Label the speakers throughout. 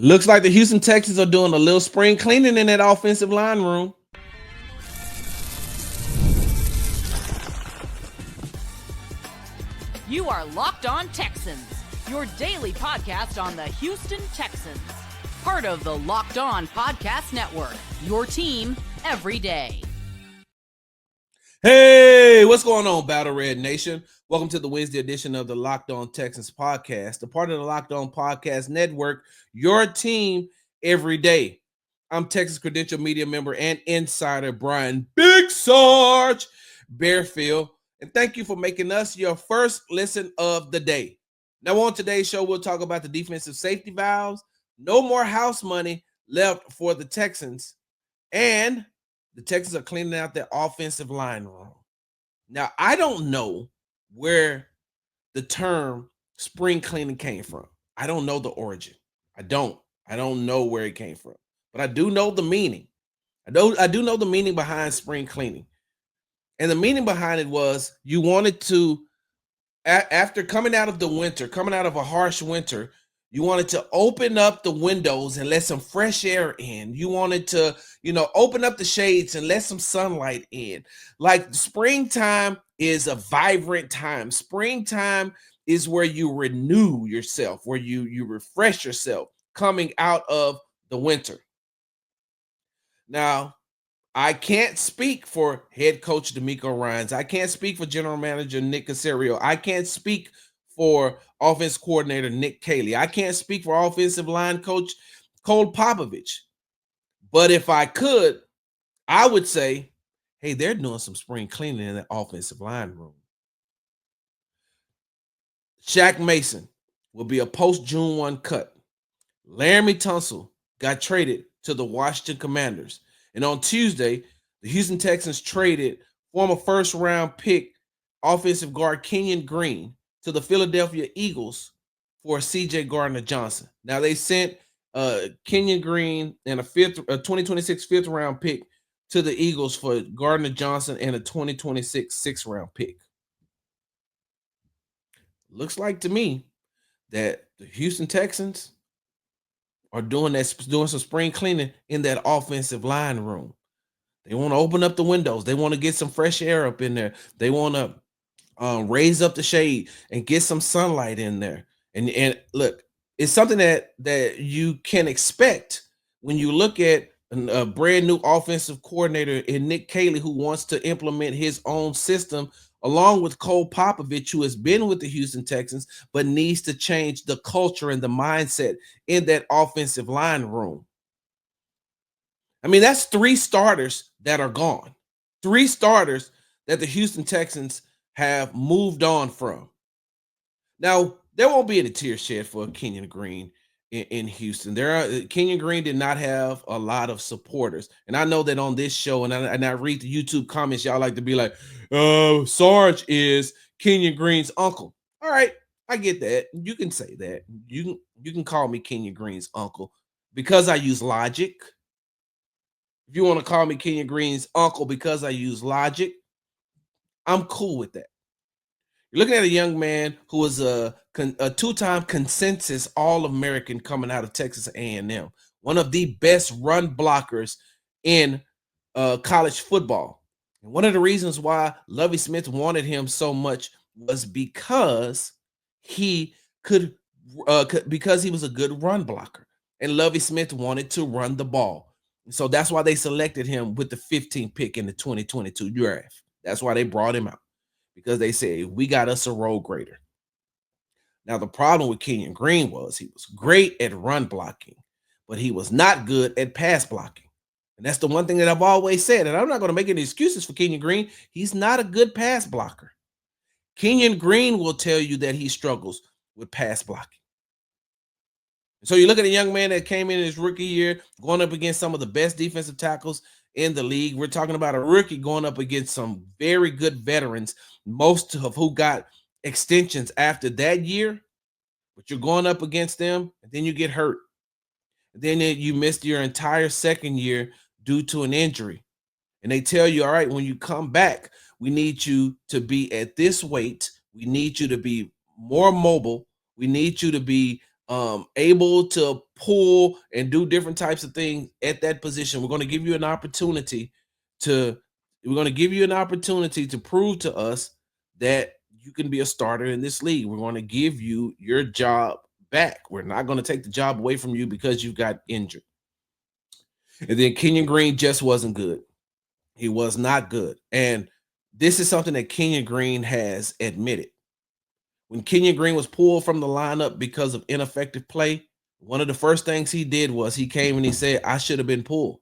Speaker 1: It looks like the Houston Texans are doing a little spring cleaning in that offensive line room.
Speaker 2: You are Locked On Texans, your daily podcast on the Houston Texans. Part of the Locked On Podcast Network, your team every day.
Speaker 1: Hey, what's going on, Battle Red Nation? Welcome to the Wednesday edition of the Locked On Texans podcast, a part of the Locked On Podcast Network, your team every day. I'm Texas Credential Media member and insider Brian Big Sarge Bearfield, and thank you for making us your first listen of the day. Now, on today's show, we'll talk about the defensive safety valves, no more house money left for the Texans, and the Texans are cleaning out their offensive line room. Now, I don't know where the term spring cleaning came from. I don't know the origin. I don't know where it came from, but I do know the meaning. I do know the meaning behind spring cleaning. And the meaning behind it was you wanted to, after coming out of the winter, coming out of a harsh winter, you wanted to open up the windows and let some fresh air in. You wanted to, open up the shades and let some sunlight in. Like springtime is a vibrant time. Springtime is where you renew yourself, where you refresh yourself coming out of the winter. Now, I can't speak for head coach DeMeco Ryans. I can't speak for general manager Nick Caserio. I can't speak for offense coordinator Nick Caley. I can't speak for offensive line coach Cole Popovich. But if I could, I would say, hey, they're doing some spring cleaning in the offensive line room. Shaq Mason will be a post-June 1 cut. Laremy Tunsil got traded to the Washington Commanders. And on Tuesday, the Houston Texans traded former first-round pick offensive guard Kenyon to the Philadelphia Eagles for CJ Gardner-Johnson. Now, they sent Kenyon and a 2026 fifth-round pick to the Eagles for Gardner-Johnson and a 2026 sixth-round pick. Looks like to me that the Houston Texans are doing some spring cleaning in that offensive line room. They want to open up the windows. They want to get some fresh air up in there. They want to raise up the shade and get some sunlight in there. And look, it's something that you can expect when you look at a brand new offensive coordinator in Nick Caley, who wants to implement his own system, along with Cole Popovich, who has been with the Houston Texans, but needs to change the culture and the mindset in that offensive line room. I mean, that's 3 starters that are gone. 3 starters that the Houston Texans have moved on from. Now, there won't be any tear shed for Kenyon in Houston. Kenyon did not have a lot of supporters. And I know that on this show, and I read the YouTube comments, y'all like to be like, Sarge is Kenyon Green's uncle. All right, I get that. You can say that. You can call me Kenyon Green's uncle because I use logic. If you want to call me Kenyon Green's uncle because I use logic, I'm cool with that. You're looking at a young man who was a 2-time consensus All-American coming out of Texas A&M, one of the best run blockers in college football. And one of the reasons why Lovie Smith wanted him so much was because he because he was a good run blocker, and Lovie Smith wanted to run the ball. So that's why they selected him with the 15th pick in the 2022 draft. That's why they brought him out, because they said, we got us a road grader. Now, the problem with Kenyon was he was great at run blocking, but he was not good at pass blocking. And that's the one thing that I've always said, and I'm not going to make any excuses for Kenyon. He's not a good pass blocker. Kenyon will tell you that he struggles with pass blocking. So you look at a young man that came in his rookie year, going up against some of the best defensive tackles in the league. We're talking about a rookie going up against some very good veterans, most of who got extensions after that year. But you're going up against them, and then you get hurt. And then you missed your entire second year due to an injury. And they tell you, all right, when you come back, we need you to be at this weight. We need you to be more mobile. We need you to be able to pull and do different types of things at that position. We're going to give you an opportunity to prove to us that you can be a starter in this league. We're going to give you your job back. We're not going to take the job away from you because you got injured. And then Kenyon Green just wasn't good. He was not good. And this is something that Kenyon Green has admitted. When Kenyon Green was pulled from the lineup because of ineffective play, one of the first things he did was he came and he said, I should have been pulled.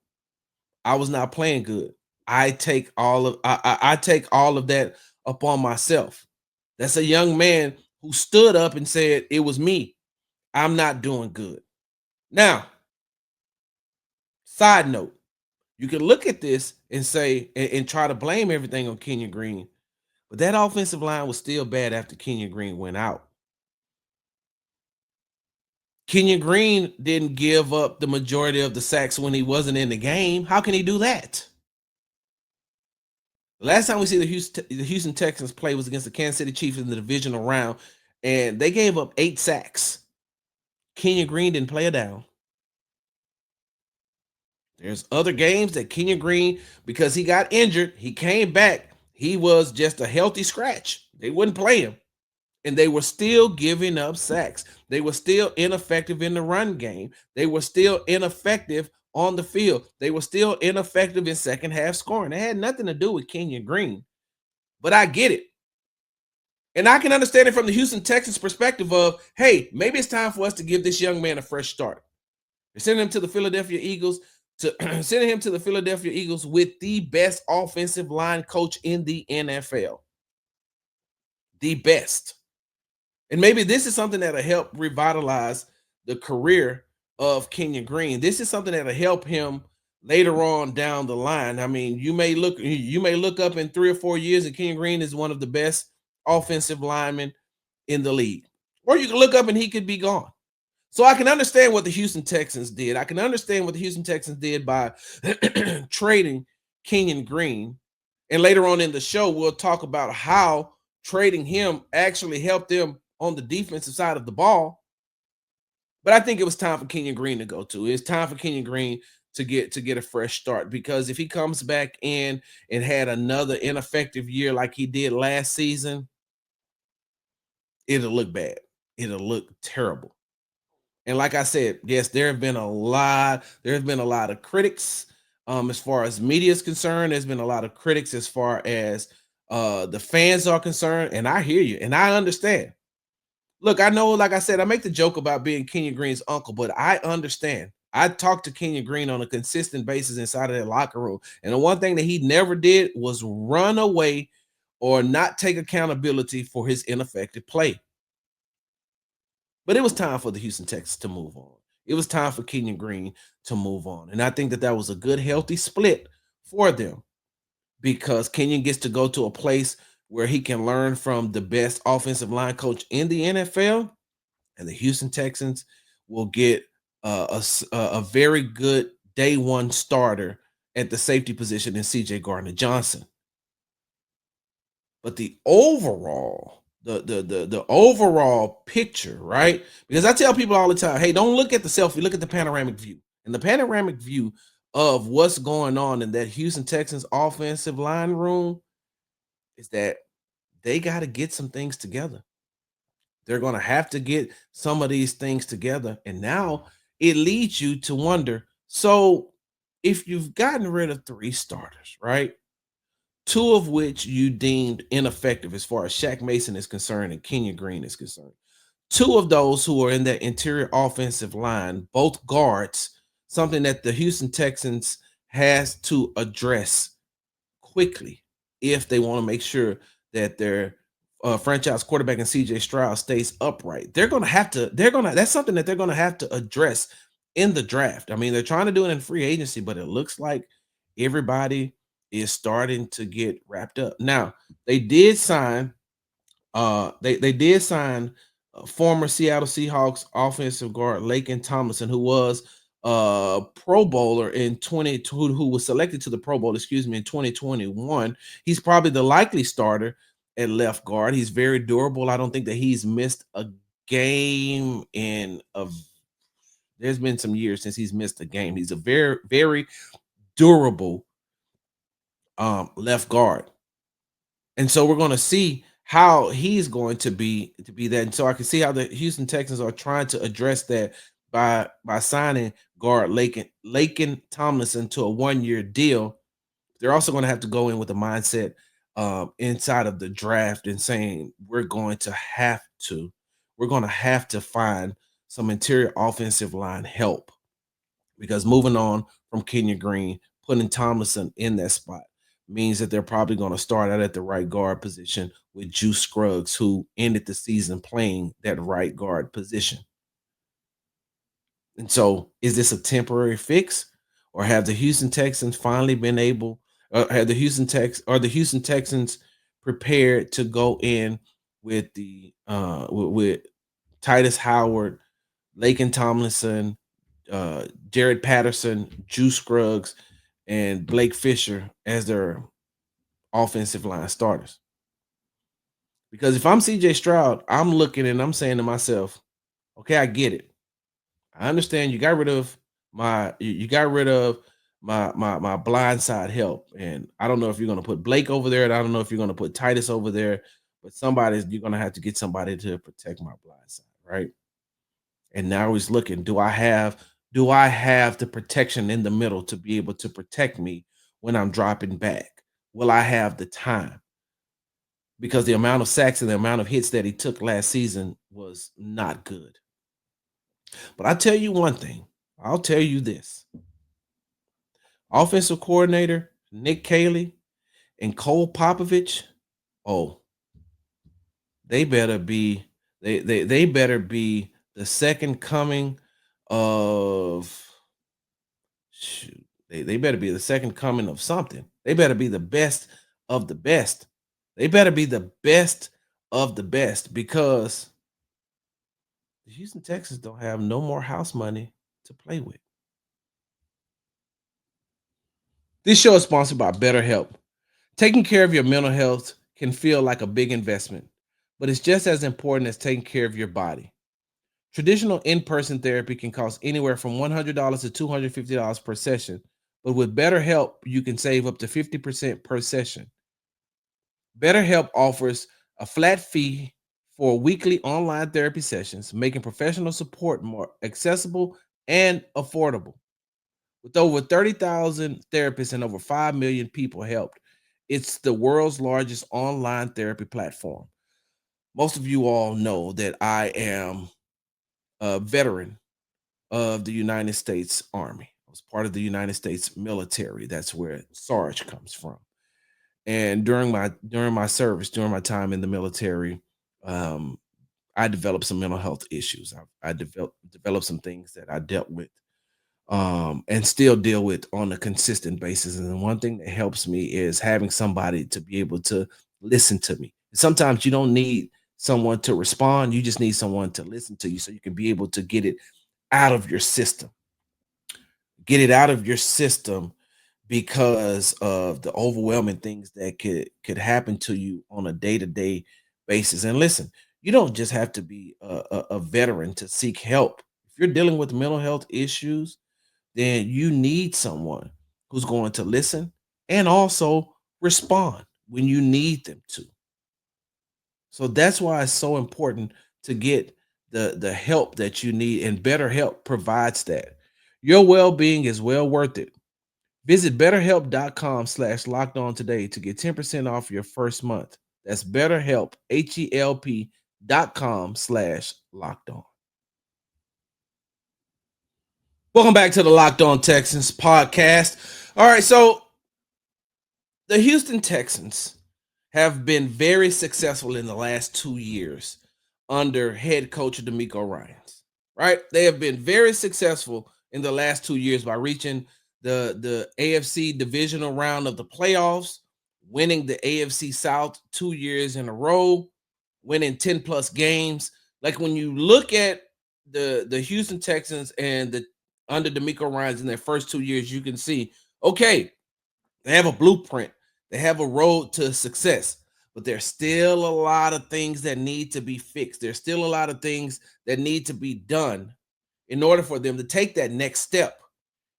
Speaker 1: I was not playing good. I take all of that upon myself. That's a young man who stood up and said, it was me. I'm not doing good. Now, side note, you can look at this and say and try to blame everything on Kenyon Green, but that offensive line was still bad after Kenyon Green went out. Kenyon Green didn't give up the majority of the sacks when he wasn't in the game. How can he do that? The last time we see the Houston Texans play was against the Kansas City Chiefs in the divisional round, and they gave up 8 sacks. Kenyon Green didn't play a down. There's other games that Kenyon Green, because he got injured, he came back. He was just a healthy scratch. They wouldn't play him. And they were still giving up sacks. They were still ineffective in the run game. They were still ineffective on the field. They were still ineffective in second half scoring. It had nothing to do with Kenyon Green. But I get it. And I can understand it from the Houston Texans perspective of, hey, maybe it's time for us to give this young man a fresh start. They're sending him to the Philadelphia Eagles, with the best offensive line coach in the NFL. The best. And maybe this is something that'll help revitalize the career of Kenyon Green. This is something that'll help him later on down the line. I mean, you may look up in 3 or 4 years and Kenyon Green is one of the best offensive linemen in the league. Or you can look up and he could be gone. So I can understand what the Houston Texans did. I can understand what the Houston Texans did by trading Kenyon Green. And later on in the show, we'll talk about how trading him actually helped them on the defensive side of the ball. But I think it was time for Kenyon Green to go to. It's time for Kenyon Green to get a fresh start, because if he comes back in and had another ineffective year like he did last season, it'll look bad. It'll look terrible. And like I said, yes, there have been a lot of critics as far as media is concerned. There's been a lot of critics as far as the fans are concerned, and I hear you and I understand. Look, I know, like I said, I make the joke about being Kenyon Green's uncle, but I understand. I talked to Kenyon Green on a consistent basis inside of that locker room. And the one thing that he never did was run away or not take accountability for his ineffective play. But it was time for the Houston Texans to move on. It was time for Kenyon Green to move on. And I think that was a good, healthy split for them, because Kenyon gets to go to a place where he can learn from the best offensive line coach in the NFL, and the Houston Texans will get a very good day one starter at the safety position in CJ Gardner-Johnson. But the overall, the overall picture, right? Because I tell people all the time, hey, don't look at the selfie, look at the panoramic view. And the panoramic view of what's going on in that Houston Texans offensive line room is that they got to get some things together. They're going to have to get some of these things together. And now it leads you to wonder, so if you've gotten rid of 3 starters, right? 2 of which you deemed ineffective as far as Shaq Mason is concerned and Kenyon Green is concerned. 2 of those who are in that interior offensive line, both guards, something that the Houston Texans has to address quickly if they want to make sure that their franchise quarterback and CJ Stroud stays upright. That's something that they're going to have to address in the draft. I mean, they're trying to do it in free agency, but it looks like everybody is starting to get wrapped up. Now, they did sign former Seattle Seahawks offensive guard Laken Tomlinson, who was Pro Bowler who was selected to the Pro Bowl, in 2021. He's probably the likely starter at left guard. He's very durable. I don't think that he's missed a game in a there's been some years since he's missed a game. He's a very, very durable left guard. And so we're going to see how he's going to be that. And so I can see how the Houston Texans are trying to address that by signing guard Laken Tomlinson to a 1-year deal. They're also going to have to go in with a mindset inside of the draft and saying we're going to find some interior offensive line help, because moving on from Kenyon Green, putting Tomlinson in that spot means that they're probably going to start out at the right guard position with Juice Scruggs, who ended the season playing that right guard position. And so, is this a temporary fix, or have the Houston Texans finally been able? Have the Houston Texans prepared to go in with with Titus Howard, Laken Tomlinson, Jared Patterson, Juice Scruggs, and Blake Fisher as their offensive line starters? Because if I'm CJ Stroud, I'm looking and I'm saying to myself, okay, I get it. I understand you got rid of my blind side help. And I don't know if you're gonna put Blake over there, and I don't know if you're gonna put Titus over there, but you're gonna have to get somebody to protect my blind side, right? And now he's looking, do I have the protection in the middle to be able to protect me when I'm dropping back? Will I have the time? Because the amount of sacks and the amount of hits that he took last season was not good. But I tell you one thing, I'll tell you this. Offensive coordinator Nick Caley and Cole Popovich, oh, they better be they better be the second coming of shoot. They better be the second coming of something. They better be the best of the best. They better be the best of the best, because the Houston Texans don't have no more house money to play with. This show is sponsored by BetterHelp. Taking care of your mental health can feel like a big investment, but it's just as important as taking care of your body. Traditional in-person therapy can cost anywhere from $100 to $250 per session, but with BetterHelp, you can save up to 50% per session. BetterHelp offers a flat fee for weekly online therapy sessions, making professional support more accessible and affordable. With over 30,000 therapists and over 5 million people helped, it's the world's largest online therapy platform. Most of you all know that I am a veteran of the United States Army. I was part of the United States military. That's where Sarge comes from. And during my service, during my time in the military, um, I developed some mental health issues. I developed some things that I dealt with and still deal with on a consistent basis. And one thing that helps me is having somebody to be able to listen to me. Sometimes you don't need someone to respond, you just need someone to listen to you so you can be able to get it out of your system. Get it out of your system because of the overwhelming things that could happen to you on a day-to-day basis. And listen, you don't just have to be a veteran to seek help. If you're dealing with mental health issues, then you need someone who's going to listen and also respond when you need them to. So that's why it's so important to get the help that you need, and BetterHelp provides that. Your well-being is well worth it. Visit betterhelp.com/locked on today to get 10% off your first month. That's BetterHelp, HELP.com/locked on. Welcome back to the Locked On Texans podcast. All right, so the Houston Texans have been very successful in the last 2 years under head coach DeMeco Ryans, right? They have been very successful in the last 2 years by reaching the AFC divisional round of the playoffs, winning the AFC South 2 years in a row, winning 10 plus games. Like, when you look at the Houston Texans and the under DeMeco Ryans in their first 2 years, you can see, okay, they have a blueprint. They have a road to success. but there's still a lot of things that need to be fixed. There's still a lot of things that need to be done in order for them to take that next step.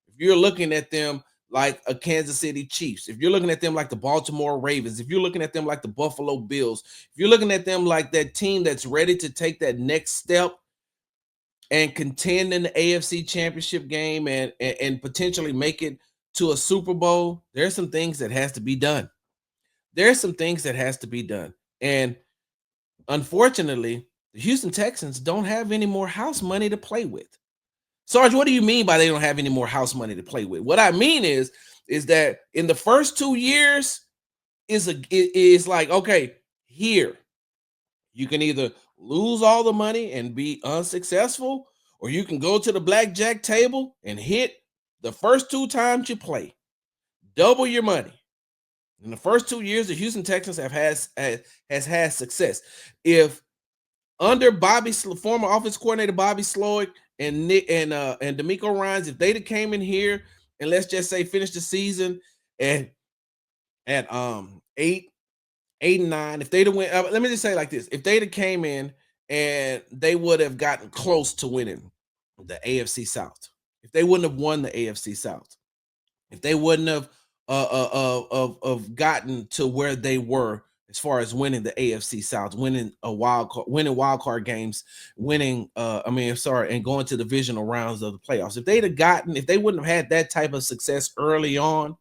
Speaker 1: If you're looking at them like a Kansas City Chiefs, if you're looking at them like the Baltimore Ravens, if you're looking at them like the Buffalo Bills, if you're looking at them like that team that's ready to take that next step and contend in the AFC Championship game and potentially make it to a Super Bowl, there's some things that has to be done. There's some things that has to be done. And unfortunately, the Houston Texans don't have any more house money to play with. Sarge, what do you mean by they don't have any more house money to play with? What I mean is that in the first 2 years is like, okay, here you can either lose all the money and be unsuccessful, or you can go to the blackjack table and hit the first 2 times you play. Double your money. In the first 2 years, the Houston Texans has had success. If under former offense coordinator Bobby Slowick and DeMeco Ryans, if they'd have came in here and let's just say finished the season at 8-9, if they'd have went, let me just say like this: if they'd have came in and they would have gotten close to winning the AFC South, if they wouldn't have won the AFC South, if they wouldn't have of gotten to where they were as far as winning the AFC South, winning wild card games, and going to divisional rounds of the playoffs. If they wouldn't have had that type of success early on,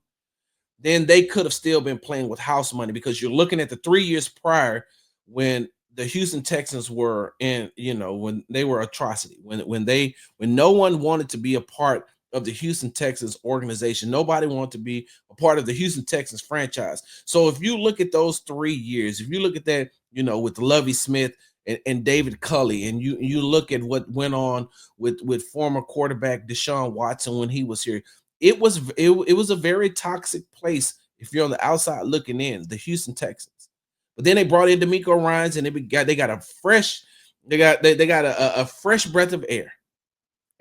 Speaker 1: then they could have still been playing with house money, because you're looking at the 3 years prior when the Houston Texans were when they were atrocity, when no one wanted to be a part of the Houston Texans organization. Nobody wanted to be a part of the Houston Texans franchise. So if you look at those 3 years, if you look at that, with Lovie Smith and David Culley, and you look at what went on with former quarterback Deshaun Watson when he was here, it was a very toxic place if you're on the outside looking in, the Houston Texans. But then they brought in DeMeco Ryans, and they got a fresh breath of air.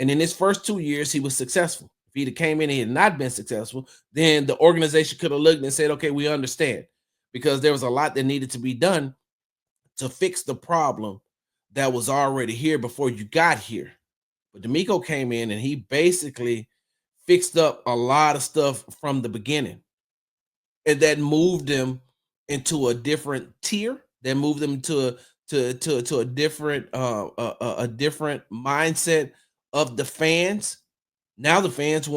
Speaker 1: And in his first 2 years, he was successful. If he'd have came in and he had not been successful, then the organization could have looked and said, okay, we understand, because there was a lot that needed to be done to fix the problem that was already here before you got here. But DeMeco came in and he basically fixed up a lot of stuff from the beginning. And that moved them into a different tier. That moved them to a different mindset of the fans. Now the fans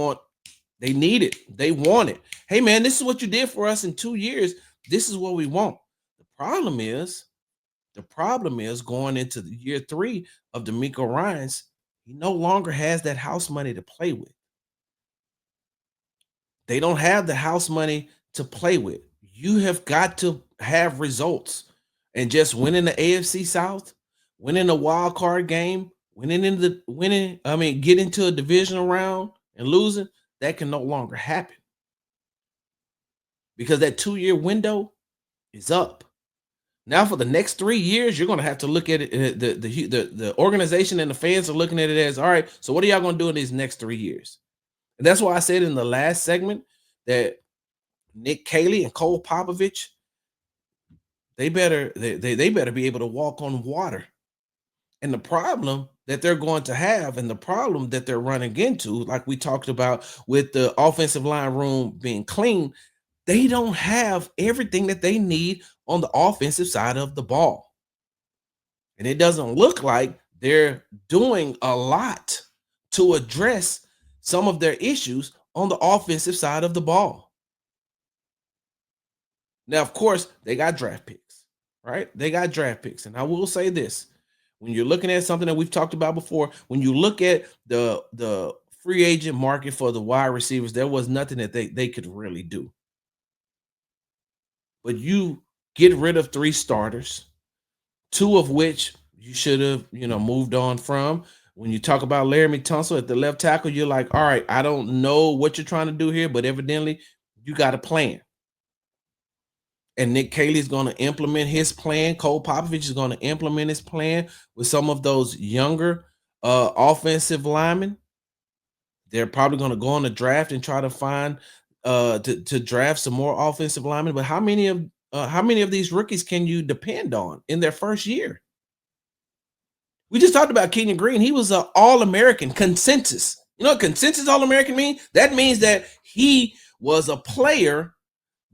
Speaker 1: they need it. They want it. Hey man, this is what you did for us in 2 years. This is what we want. The problem is going into the year 3 of DeMeco Ryans, he no longer has that house money to play with. They don't have the house money to play with. You have got to have results. And just winning the AFC South, winning a wild card game, getting to a divisional round and losing, that can no longer happen, because that 2-year window is up. Now for the next 3 years, you're going to have to look at it. The organization and the fans are looking at it as, all right, so what are y'all going to do in these next 3 years? And that's why I said in the last segment that Nick Caley and Cole Popovich, they better be able to walk on water. And the problem that they're going to have, and the problem that they're running into, like we talked about with the offensive line room being clean, they don't have everything that they need on the offensive side of the ball. And it doesn't look like they're doing a lot to address some of their issues on the offensive side of the ball. Now, of course, they got draft picks, right? They got draft picks. And I will say this: when you're looking at something that we've talked about before, when you look at the free agent market for the wide receivers, there was nothing that they could really do. But you get rid of 3 starters, 2 of which you should have, moved on from. When you talk about Laremy Tunsil at the left tackle, you're like, all right, I don't know what you're trying to do here, but evidently you got a plan. And Nick Caley is going to implement his plan. Cole Popovich is going to implement his plan with some of those younger offensive linemen. They're probably going to go on the draft and try to find to draft some more offensive linemen. But how many of how many of these rookies can you depend on in their first year? We just talked about Kenyon Green. He was an All-American consensus. You know what consensus All-American means? That means that he was a player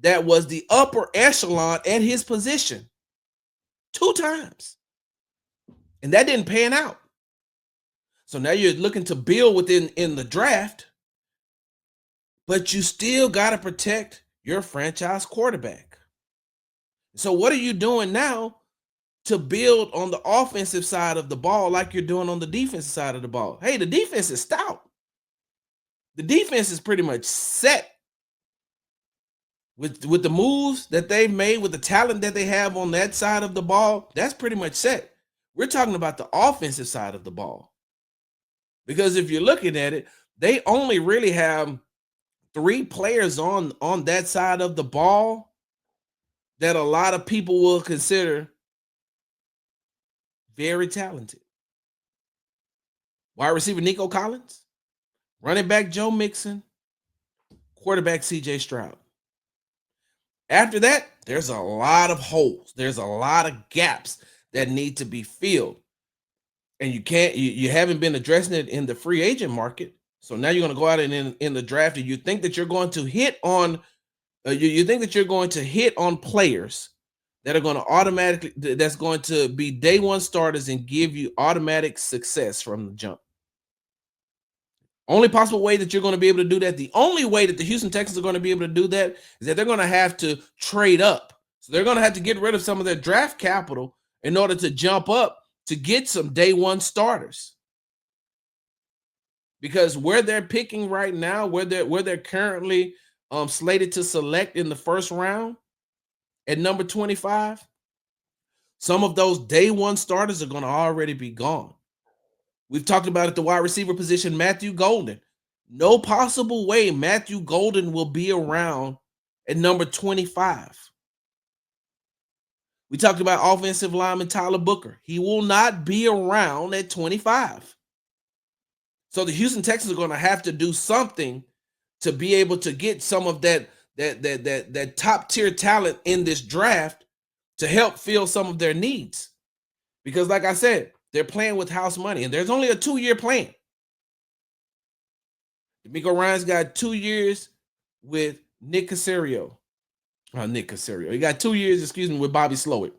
Speaker 1: that was the upper echelon at his position 2 times. And that didn't pan out. So now you're looking to build within in the draft, but you still got to protect your franchise quarterback. So what are you doing now to build on the offensive side of the ball like you're doing on the defensive side of the ball? Hey, the defense is stout. The defense is pretty much set with the moves that they've made, with the talent that they have on that side of the ball. That's pretty much set. We're talking about the offensive side of the ball. Because if you're looking at it, they only really have 3 players on that side of the ball that a lot of people will consider very talented. Wide receiver Nico Collins, running back Joe Mixon, quarterback CJ Stroud. After that, there's a lot of holes. There's a lot of gaps that need to be filled. And you haven't been addressing it in the free agent market. So now you're going to go out and in the draft, and you think that you're going to hit on players that are going to automatically, that's going to be day one starters and give you automatic success from the jump. Only possible way that you're going to be able to do that, the only way that the Houston Texans are going to be able to do that is that they're going to have to trade up. So they're going to have to get rid of some of their draft capital in order to jump up to get some day one starters. Because where they're picking right now, where they're currently slated to select in the first round at number 25, some of those day one starters are going to already be gone. We've talked about at the wide receiver position, Matthew Golden. No possible way Matthew Golden will be around at number 25. We talked about offensive lineman Tyler Booker. He will not be around at 25. So the Houston Texans are going to have to do something to be able to get some of that top tier talent in this draft to help fill some of their needs. Because like I said, they're playing with house money, and there's only a 2-year plan. DeMeco Ryans got 2 years with Nick Caserio. He got 2 years, with Bobby Slowik.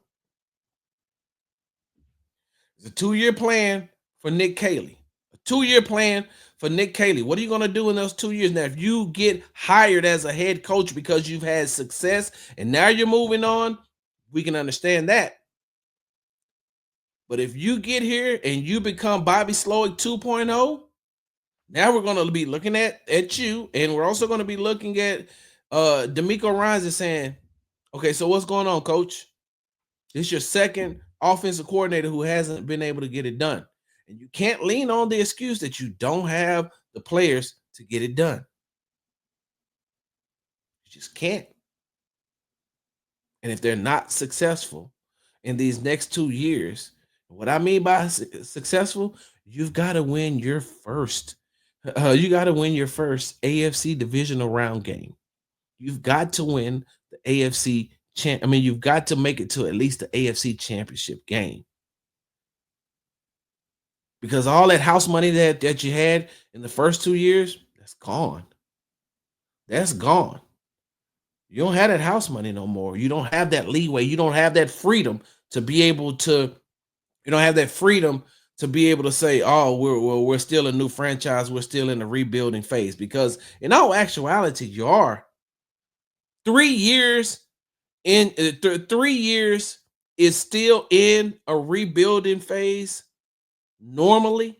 Speaker 1: It's a 2-year plan for Nick Caley. A 2-year plan for Nick Caley. What are you going to do in those 2 years? Now, if you get hired as a head coach because you've had success and now you're moving on, we can understand that. But if you get here and you become Bobby Slowik 2.0, now we're going to be looking at you, and we're also going to be looking at DeMeco Ryans and saying, okay, so what's going on, coach? This is your second offensive coordinator who hasn't been able to get it done. And you can't lean on the excuse that you don't have the players to get it done. You just can't. And if they're not successful in these next 2 years, what I mean by successful, you've got to win your first. You got to win your first AFC divisional round game. You've got to win the AFC you've got to make it to at least the AFC championship game. Because all that house money that you had in the first 2 years, that's gone. That's gone. You don't have that house money no more. You don't have that leeway. You don't have that freedom to be able to, say, oh, we're still a new franchise. We're still in the rebuilding phase. Because in all actuality, you are. 3 years in 3 years is still in a rebuilding phase normally,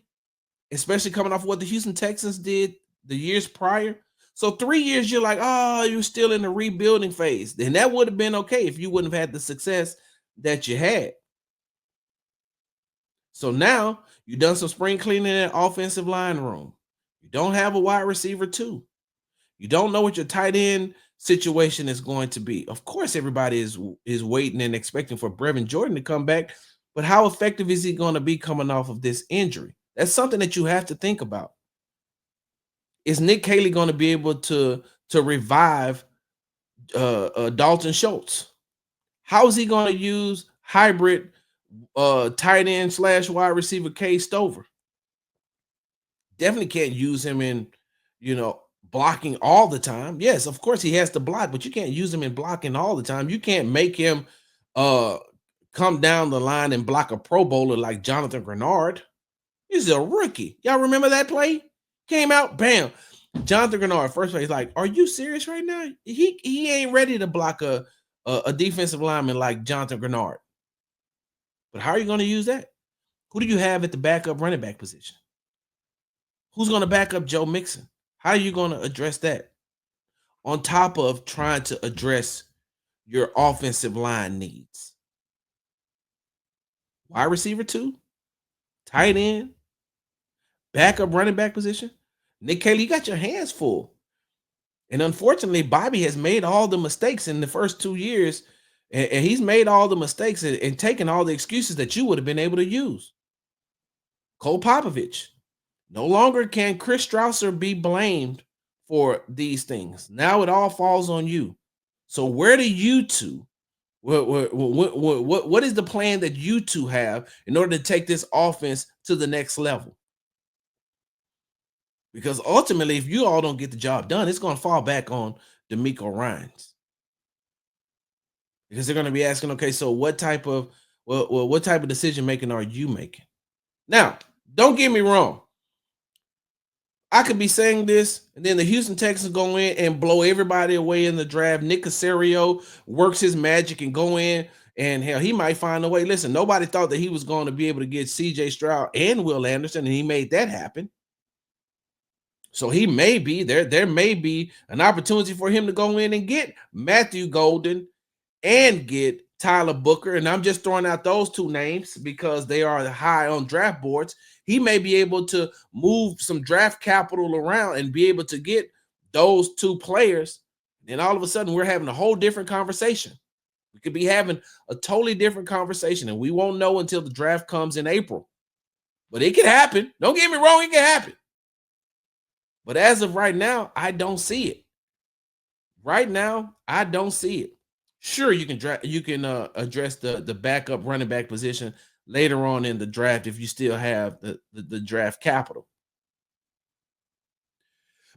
Speaker 1: especially coming off what the Houston Texans did the years prior. So 3 years, you're like, oh, you're still in the rebuilding phase. Then that would have been okay if you wouldn't have had the success that you had. So now you've done some spring cleaning in the offensive line room. You don't have a wide receiver too. You don't know what your tight end situation is going to be. Of course, everybody is waiting and expecting for Brevin Jordan to come back, but how effective is he going to be coming off of this injury? That's something that you have to think about. Is Nick Caley going to be able to revive Dalton Schultz? How is he going to use hybrid tight end / wide receiver K Stover? Definitely can't use him in, you know, blocking all the time. Yes, of course he has to block, but you can't use him in blocking all the time. You can't make him uh come down the line and block a Pro Bowler like Jonathan Grenard. He's a rookie. Y'all remember that play? Came out, bam. Jonathan Grenard, first play, he's like, are you serious right now? He ain't ready to block a defensive lineman like Jonathan Grenard. But how are you going to use that? Who do you have at the backup running back position? Who's going to back up Joe Mixon? How are you going to address that? On top of trying to address your offensive line needs. Wide receiver 2, tight end, backup running back position. Nick Caley, you got your hands full. And unfortunately, Bobby has made all the mistakes in the first 2 years. And he's made all the mistakes and taken all the excuses that you would have been able to use. Cole Popovich. No longer can Chris Strausser be blamed for these things. Now it all falls on you. So where do you two, what is the plan that you two have in order to take this offense to the next level? Because ultimately, if you all don't get the job done, it's going to fall back on DeMeco Ryans. Because they're going to be asking, okay, so what type of decision making are you making? Now, don't get me wrong. I could be saying this, and then the Houston Texans go in and blow everybody away in the draft. Nick Caserio works his magic and go in, and hell, he might find a way. Listen, nobody thought that he was going to be able to get C.J. Stroud and Will Anderson, and he made that happen. So he may be there. There may be an opportunity for him to go in and get Matthew Golden and get Tyler Booker. And I'm just throwing out those two names because they are high on draft boards. He may be able to move some draft capital around and be able to get those two players. And all of a sudden, we're having a whole different conversation. We could be having a totally different conversation, and we won't know until the draft comes in April. But it can happen. Don't get me wrong, it can happen. But as of right now, I don't see it. Right now, I don't see it. Sure, you can address the backup running back position later on in the draft if you still have the draft capital.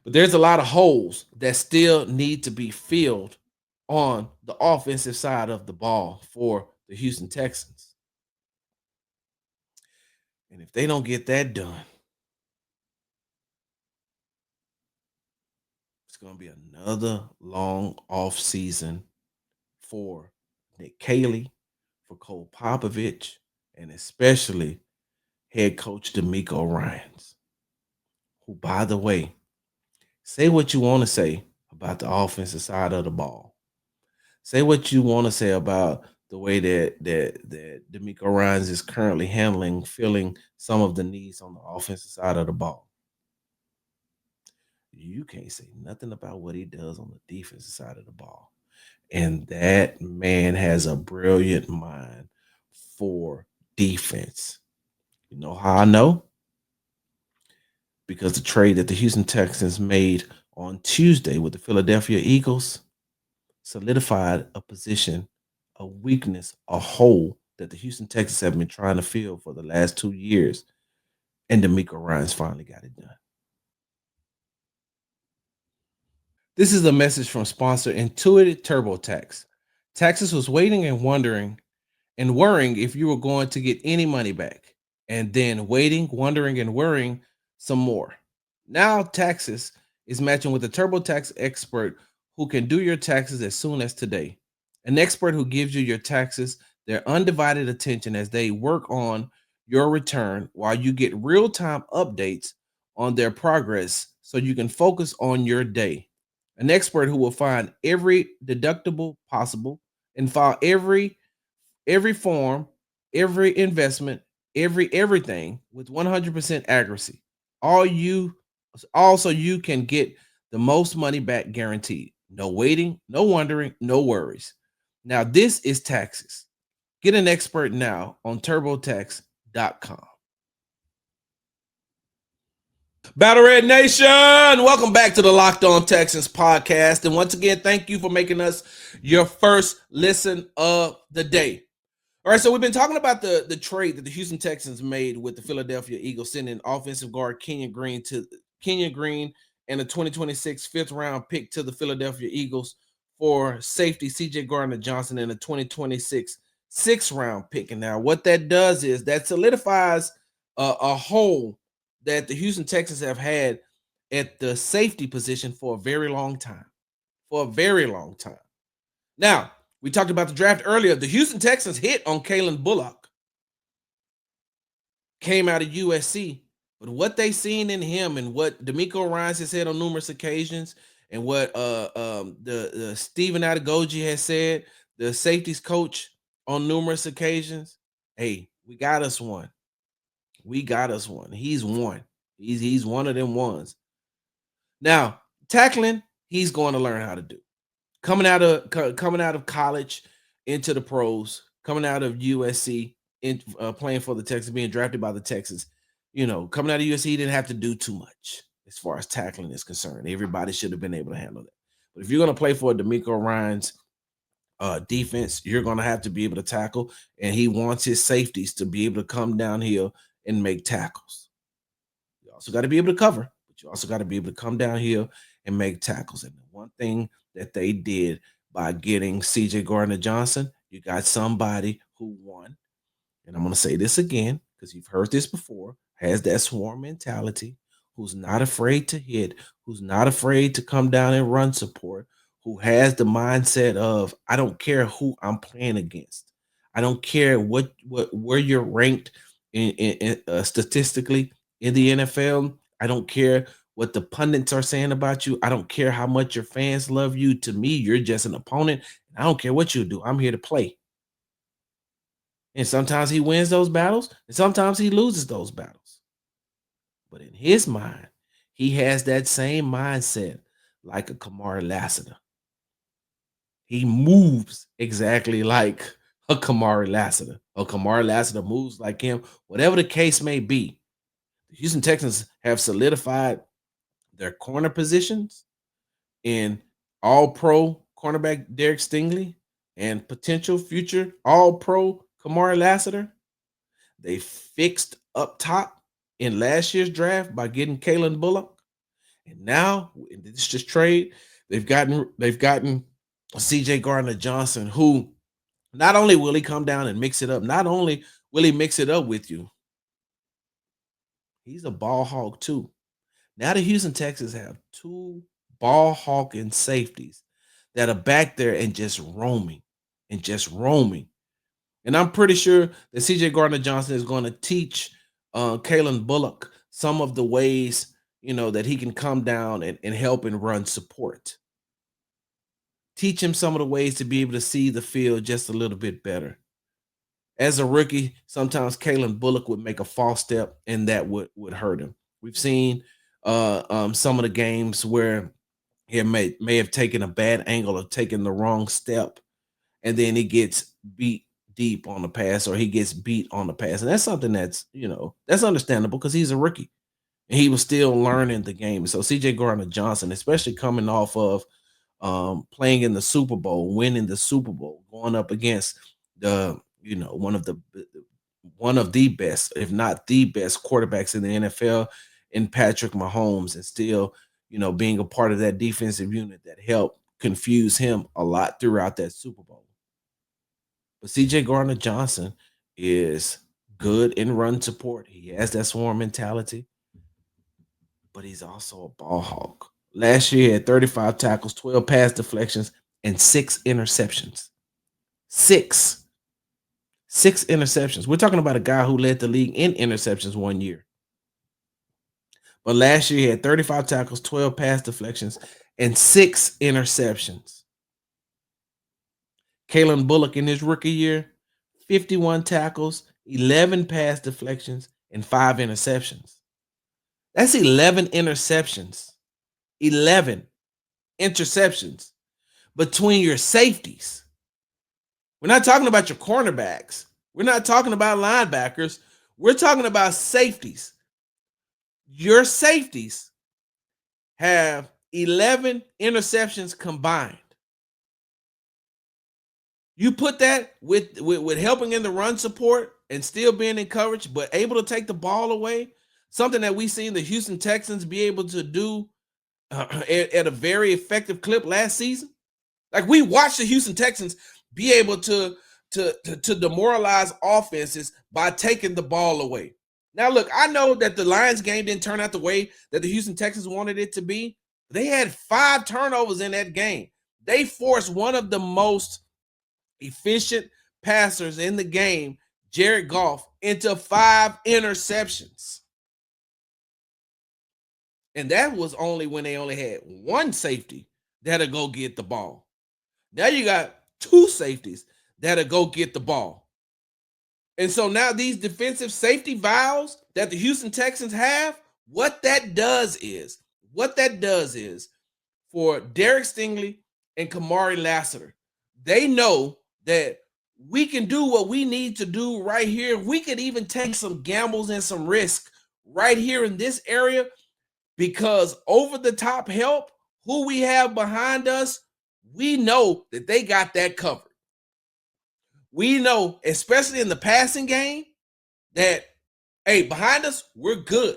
Speaker 1: But there's a lot of holes that still need to be filled on the offensive side of the ball for the Houston Texans. And if they don't get that done, it's going to be another long off season for Nick Caley, for Cole Popovich, and especially head coach DeMeco Ryans, who, by the way, say what you want to say about the offensive side of the ball. Say what you want to say about the way that DeMeco Ryans is currently filling some of the needs on the offensive side of the ball. You can't say nothing about what he does on the defensive side of the ball. And that man has a brilliant mind for defense. You know how I know? Because the trade that the Houston Texans made on Tuesday with the Philadelphia Eagles solidified a position, a weakness, a hole that the Houston Texans have been trying to fill for the last 2 years. And DeMeco Ryans finally got it done. This is a message from sponsor Intuitive TurboTax. Texas was waiting and wondering and worrying if you were going to get any money back, and then waiting, wondering, and worrying some more. Now Texas is matching with a TurboTax expert who can do your taxes as soon as today. An expert who gives you your taxes their undivided attention as they work on your return while you get real-time updates on their progress so you can focus on your day. An expert who will find every deductible possible and file every form, every investment, everything with 100% accuracy. Also you can get the most money back guaranteed. No waiting, no wondering, no worries. Now this is taxes. Get an expert now on turbotax.com. Battle Red Nation, welcome back to the Locked On Texans podcast. And once again, thank you for making us your first listen of the day. All right, so we've been talking about the trade that the Houston Texans made with the Philadelphia Eagles, sending offensive guard Kenyon Green and a 2026 fifth-round pick to the Philadelphia Eagles for safety CJ Gardner-Johnson and a 2026 sixth-round pick. And now what that does is that solidifies a hole that the Houston Texans have had at the safety position for a very long time. Now, we talked about the draft earlier. The Houston Texans hit on Kalen Bullock. Came out of USC. But what they seen in him and what DeMeco Ryans has said on numerous occasions and what the Stephen Adegoji has said, the safeties coach on numerous occasions, hey, we got us one. He's one. He's one of them ones. Now, tackling, he's going to learn how to do. Coming out of college into the pros, coming out of USC, playing for the Texans, being drafted by the Texans, coming out of USC, he didn't have to do too much as far as tackling is concerned. Everybody should have been able to handle that. But if you're going to play for a DeMeco Ryans defense, you're going to have to be able to tackle, and he wants his safeties to be able to come downhill and make tackles. You also got to be able to cover, but you also got to be able to come downhill and make tackles. And the one thing that they did by getting CJ Gardner-Johnson, you got somebody who won. And I'm going to say this again because you've heard this before, has that swarm mentality, who's not afraid to hit, who's not afraid to come down and run support, who has the mindset of, I don't care who I'm playing against. I don't care where you're ranked in statistically in the NFL. I don't care what the pundits are saying about you. I don't care how much your fans love you. To me, you're just an opponent. I don't care what you do. I'm here to play. And sometimes he wins those battles, and sometimes he loses those battles. But in his mind, he has that same mindset like a Kamari Lassiter. He moves exactly like a Kamari Lassiter. A Kamari Lassiter moves like him. Whatever the case may be, the Houston Texans have solidified their corner positions in all-pro cornerback Derek Stingley and potential future all-pro Kamari Lassiter. They fixed up top in last year's draft by getting Kalen Bullock. And now, in this just trade, they've gotten CJ Gardner-Johnson, who not only will he come down and mix it up, not only will he mix it up with you, he's a ball hawk too. Now the Houston Texans have two ball hawking safeties that are back there and just roaming. And I'm pretty sure that CJ Gardner-Johnson is going to teach Kalen Bullock some of the ways, that he can come down and help and run support. Teach him some of the ways to be able to see the field just a little bit better. As a rookie, sometimes Kalen Bullock would make a false step, and that would hurt him. We've seen some of the games where he may have taken a bad angle or taken the wrong step, and then he gets beat deep on the pass, or he gets beat on the pass. And that's something that's, that's understandable because he's a rookie and he was still learning the game. So CJ Gardner-Johnson, especially coming off of playing in the Super Bowl, winning the Super Bowl, going up against the, one of the best, if not the best quarterbacks in the NFL in Patrick Mahomes, and still, being a part of that defensive unit that helped confuse him a lot throughout that Super Bowl. But CJ Gardner-Johnson is good in run support. He has that swarm mentality, but he's also a ball hawk. Last year, he had 35 tackles, 12 pass deflections, and 6 interceptions. Six interceptions. We're talking about a guy who led the league in interceptions one year. But last year, he had 35 tackles, 12 pass deflections, and 6 interceptions. Kalen Bullock in his rookie year, 51 tackles, 11 pass deflections, and 5 interceptions. That's 11 interceptions. 11 interceptions between your safeties. We're not talking about your cornerbacks. We're not talking about linebackers. We're talking about safeties. Your safeties have 11 interceptions combined. You put that with helping in the run support and still being in coverage, but able to take the ball away, something that we seen the Houston Texans be able to do at a very effective clip last season. Like, we watched the Houston Texans be able to demoralize offenses by taking the ball away. Now, look, I know that the Lions game didn't turn out the way that the Houston Texans wanted it to be. They had 5 turnovers in that game. They forced one of the most efficient passers in the game, Jared Goff, into 5 interceptions. And that was only when they only had one safety that'll go get the ball. Now you got 2 safeties that'll go get the ball. And so now these defensive safety valves that the Houston Texans have, what that does is for Derek Stingley and Kamari Lassiter, they know that we can do what we need to do right here. We could even take some gambles and some risk right here in this area, because over the top help, who we have behind us, we know that they got that covered. We know, especially in the passing game, that, hey, behind us, we're good.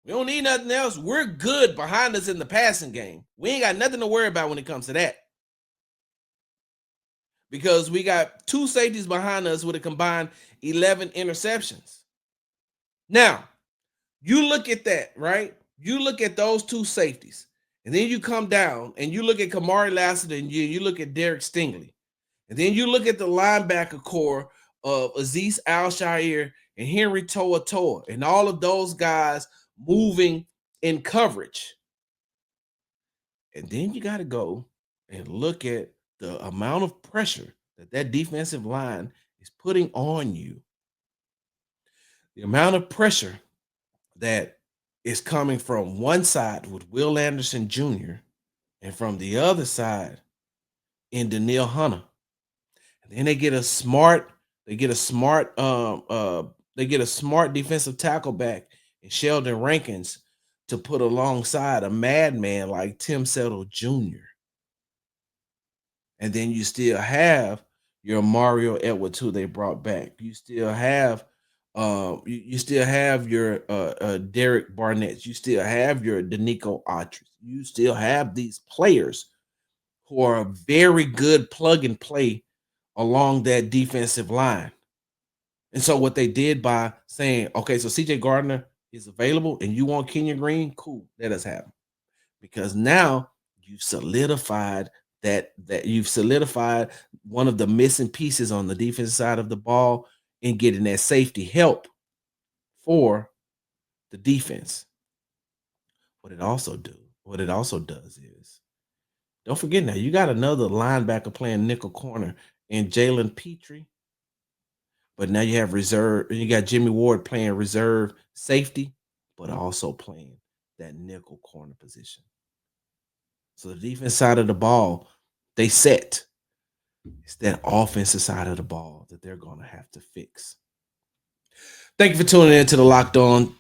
Speaker 1: We don't need nothing else. We're good behind us in the passing game. We ain't got nothing to worry about when it comes to that, because we got 2 safeties behind us with a combined 11 interceptions. Now, you look at that, right? You look at those 2 safeties, and then you come down and you look at Kamari Lassiter and you look at Derek Stingley. And then you look at the linebacker core of Azeez Al-Shaair and Henry To'oTo'o, and all of those guys moving in coverage. And then you got to go and look at the amount of pressure that defensive line is putting on you. The amount of pressure that is coming from one side with Will Anderson Jr. and from the other side in Danielle Hunter. And then they get a smart defensive tackle back in Sheldon Rankins to put alongside a madman like Tim Settle Jr. And then you still have your Mario Edwards, who they brought back. You still have you still have your Derek Barnett. You still have your Danico Autry. You still have these players who are a very good plug and play along that defensive line. And so what they did by saying, okay, so CJ Gardner is available and you want Kenyon Green, cool, let us have him. Because now you've solidified you've solidified one of the missing pieces on the defensive side of the ball in getting that safety help for the defense. What it also does is, don't forget, now you got another linebacker playing nickel corner in Jalen Petrie. But now you have reserve, you got Jimmy Ward playing reserve safety, but also playing that nickel corner position. So the defense side of the ball, they set. It's that offensive side of the ball that they're going to have to fix. Thank you for tuning in to the Locked On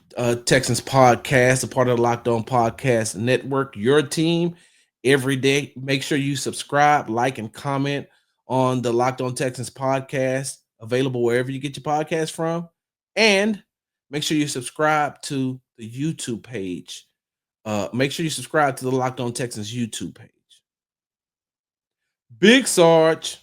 Speaker 1: Texans podcast, a part of the Locked On Podcast Network, your team every day. Make sure you subscribe, like, and comment on the Locked On Texans podcast, available wherever you get your podcast from. And make sure you subscribe to the YouTube page. Make sure you subscribe to the Locked On Texans YouTube page. Big Sarge.